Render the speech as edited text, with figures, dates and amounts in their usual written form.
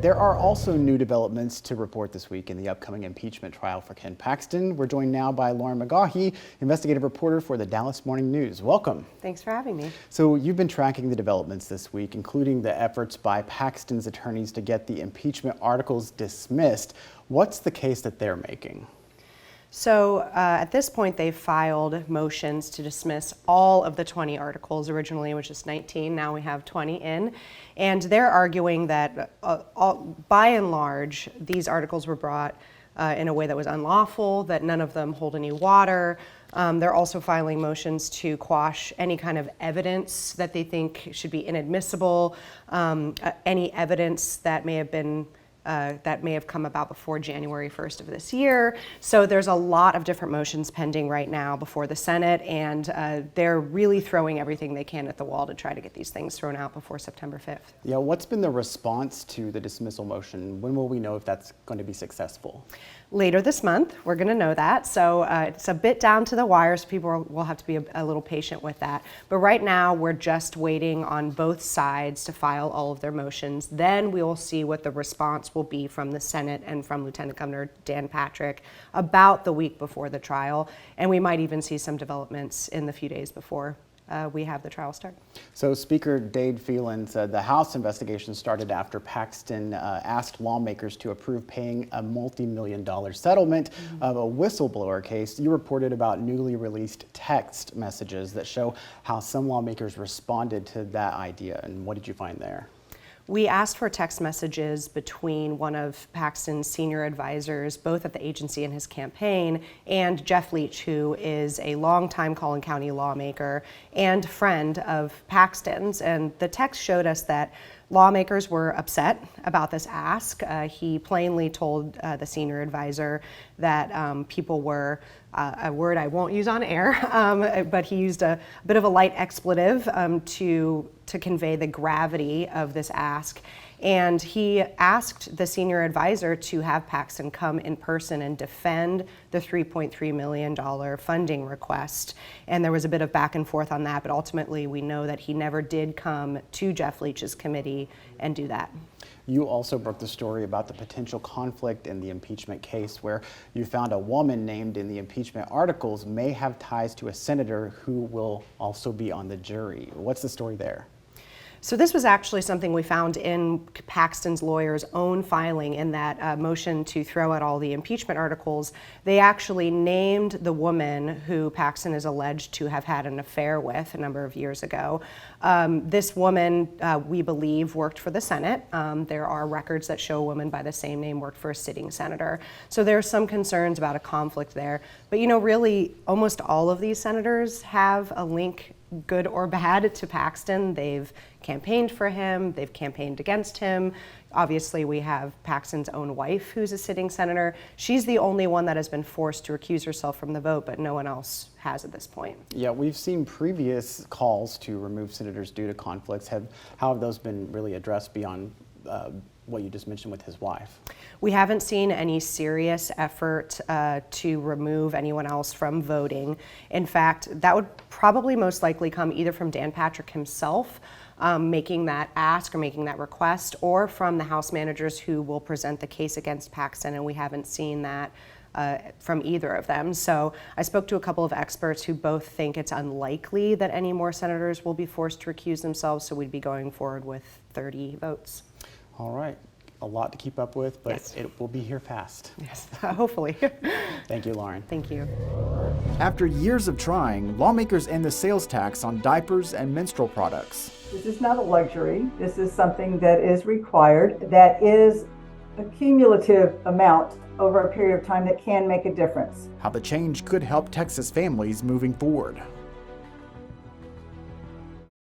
There are also new developments to report this week in the upcoming impeachment trial for Ken Paxton. We're joined now by Lauren McGaughey, investigative reporter for the Dallas Morning News. Welcome. Thanks for having me. So you've been tracking the developments this week, including the efforts by Paxton's attorneys to get the impeachment articles dismissed. What's the case that they're making? So at this point, they've filed motions to dismiss all of the 20 articles. Originally, it was just 19. Now we have 20 in. And they're arguing that by and large, these articles were brought in a way that was unlawful, that none of them hold any water. They're also filing motions to quash any kind of evidence that they think should be inadmissible, any evidence that may have come about before January 1st of this year. So there's a lot of different motions pending right now before the Senate, and they're really throwing everything they can at the wall to try to get these things thrown out before September 5th. Yeah, what's been the response to the dismissal motion? When will we know if that's going to be successful? Later this month, we're going to know that. So it's a bit down to the wire, so people will have to be a little patient with that. But right now, we're just waiting on both sides to file all of their motions. Then we will see what the response will be from the Senate and from Lieutenant Governor Dan Patrick about the week before the trial. And we might even see some developments in the few days before we have the trial start. So Speaker Dade Phelan said the House investigation started after Paxton asked lawmakers to approve paying a multi-million-dollar settlement of a whistleblower case. You reported about newly released text messages that show how some lawmakers responded to that idea. And what did you find there? We asked for text messages between one of Paxton's senior advisors, both at the agency and his campaign, and Jeff Leach, who is a longtime Collin County lawmaker and friend of Paxton's. And the text showed us that lawmakers were upset about this ask. He plainly told the senior advisor that people were, a word I won't use on air, but he used a bit of a light expletive to convey the gravity of this ask. And he asked the senior advisor to have Paxton come in person and defend the $3.3 million funding request. And there was a bit of back and forth on that, but ultimately we know that he never did come to Jeff Leach's committee and do that. You also broke the story about the potential conflict in the impeachment case, where you found a woman named in the impeachment articles may have ties to a senator who will also be on the jury. What's the story there? So this was actually something we found in Paxton's lawyer's own filing in that motion to throw out all the impeachment articles. They actually named the woman who Paxton is alleged to have had an affair with a number of years ago. This woman, we believe, worked for the Senate. There are records that show a woman by the same name worked for a sitting senator. So there are some concerns about a conflict there. But you know, really, almost all of these senators have a link, good or bad, to Paxton. They've campaigned for him, they've campaigned against him. Obviously, we have Paxton's own wife, who's a sitting senator. She's the only one that has been forced to recuse herself from the vote, but no one else has at this point. Yeah, we've seen previous calls to remove senators due to conflicts. How have those been really addressed beyond what you just mentioned with his wife? We haven't seen any serious effort to remove anyone else from voting. In fact, that would probably most likely come either from Dan Patrick himself, making that ask or making that request, or from the House managers who will present the case against Paxton, and we haven't seen that from either of them. So I spoke to a couple of experts who both think it's unlikely that any more senators will be forced to recuse themselves, so we'd be going forward with 30 votes. All right. A lot to keep up with, but yes, it will be here fast. Yes, hopefully. Thank you, Lauren. Thank you. After years of trying, lawmakers end the sales tax on diapers and menstrual products. This is not a luxury. This is something that is required, that is a cumulative amount over a period of time that can make a difference. How the change could help Texas families moving forward.